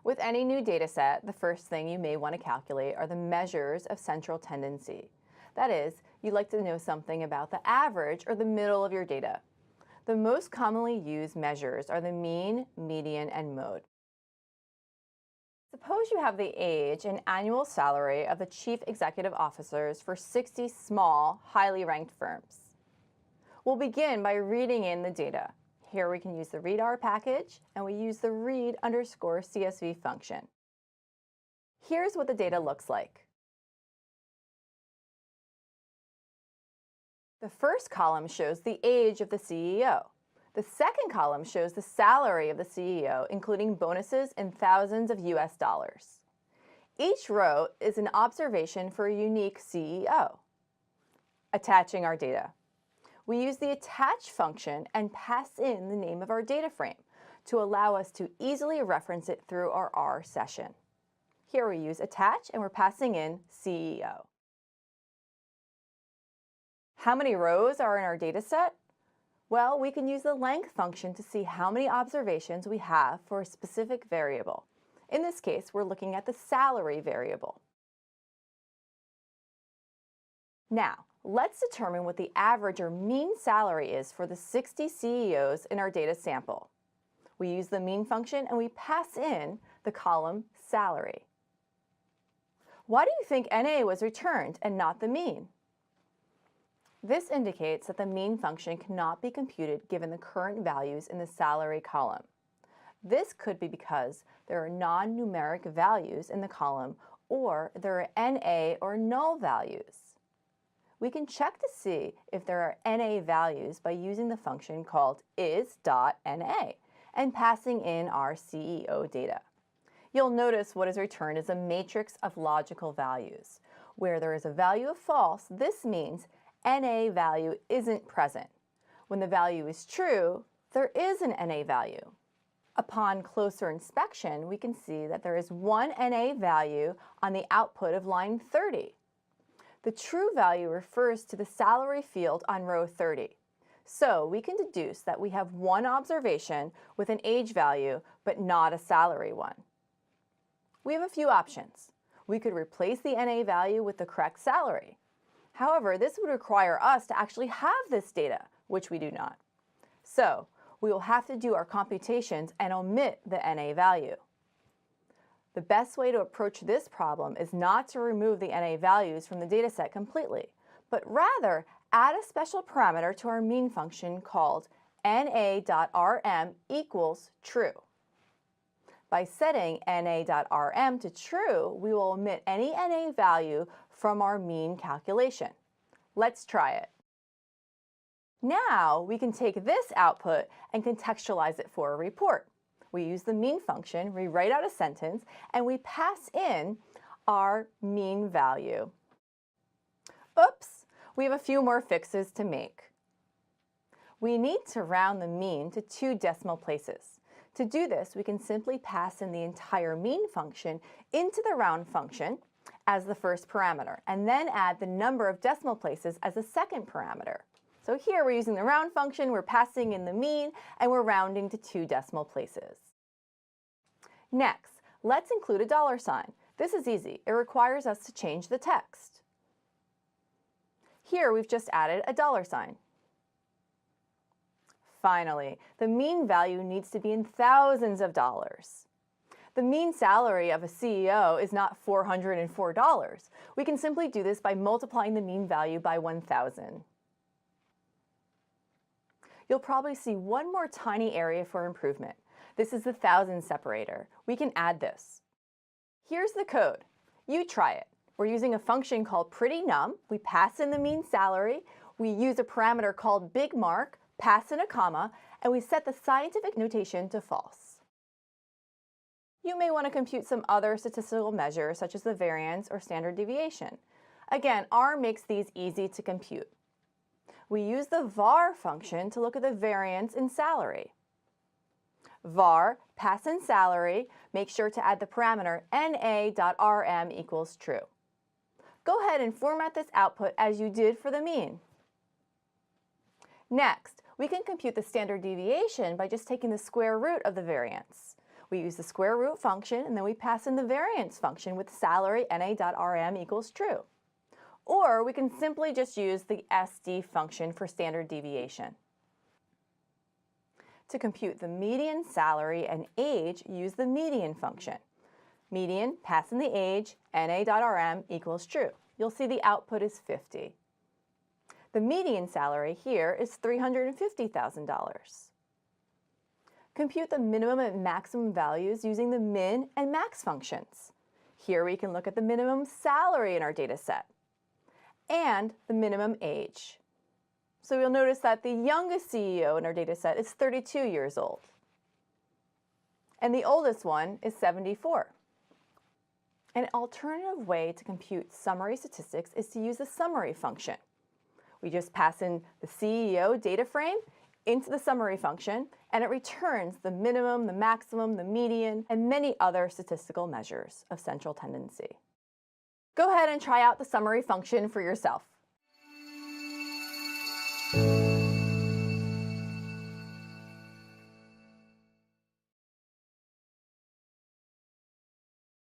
With any new dataset, the first thing you may want to calculate are the measures of central tendency. That is, you'd like to know something about the average or the middle of your data. The most commonly used measures are the mean, median, and mode. Suppose you have the age and annual salary of the chief executive officers for 60 small, highly ranked firms. We'll begin by reading in the data. Here we can use the readr package, and we use the read_CSV function. Here's what the data looks like. The first column shows the age of the CEO. The second column shows the salary of the CEO, including bonuses in thousands of US dollars. Each row is an observation for a unique CEO. Attaching our data. We use the attach function and pass in the name of our data frame to allow us to easily reference it through our R session. Here we use attach and we're passing in CEO. How many rows are in our data set? Well, we can use the length function to see how many observations we have for a specific variable. In this case, we're looking at the salary variable. Now, let's determine what the average or mean salary is for the 60 CEOs in our data sample. We use the mean function and we pass in the column salary. Why do you think NA was returned and not the mean? This indicates that the mean function cannot be computed given the current values in the salary column. This could be because there are non-numeric values in the column or there are NA or null values. We can check to see if there are NA values by using the function called is.NA and passing in our CEO data. You'll notice what is returned is a matrix of logical values. Where there is a value of false, this means NA value isn't present. When the value is true, there is an NA value. Upon closer inspection, we can see that there is one NA value on the output of line 30. The true value refers to the salary field on row 30. So we can deduce that we have one observation with an age value, but not a salary one. We have a few options. We could replace the NA value with the correct salary. However, this would require us to actually have this data, which we do not. So we will have to do our computations and omit the NA value. The best way to approach this problem is not to remove the NA values from the dataset completely, but rather add a special parameter to our mean function called na.rm equals true. By setting na.rm to true, we will omit any NA value from our mean calculation. Let's try it. Now we can take this output and contextualize it for a report. We use the mean function, we write out a sentence, and we pass in our mean value. Oops, we have a few more fixes to make. We need to round the mean to 2 decimal places. To do this, we can simply pass in the entire mean function into the round function as the first parameter, and then add the number of decimal places as the second parameter. So here we're using the round function, we're passing in the mean, and we're rounding to 2 decimal places. Next, let's include a $sign. This is easy. It requires us to change the text. Here we've just added a $sign. Finally, the mean value needs to be in thousands of dollars. The mean salary of a CEO is not $404. We can simply do this by multiplying the mean value by 1,000. You'll probably see one more tiny area for improvement. This is the thousand separator. We can add this. Here's the code. You try it. We're using a function called pretty_num. We pass in the mean salary. We use a parameter called bigmark, pass in a comma, and we set the scientific notation to false. You may want to compute some other statistical measures such as the variance or standard deviation. Again, R makes these easy to compute. We use the var function to look at the variance in salary. Var, pass in salary, make sure to add the parameter na.rm equals true. Go ahead and format this output as you did for the mean. Next, we can compute the standard deviation by just taking the square root of the variance. We use the square root function, and then we pass in the variance function with salary na.rm equals true. Or we can simply just use the SD function for standard deviation. To compute the median salary and age, use the median function. Median, pass in the age, na.rm equals true. You'll see the output is 50. The median salary here is $350,000. Compute the minimum and maximum values using the min and max functions. Here we can look at the minimum salary in our data set and the minimum age. So you'll notice that the youngest CEO in our data set is 32 years old, and the oldest one is 74. An alternative way to compute summary statistics is to use the summary function. We just pass in the CEO data frame into the summary function, and it returns the minimum, the maximum, the median, and many other statistical measures of central tendency. Go ahead and try out the summary function for yourself.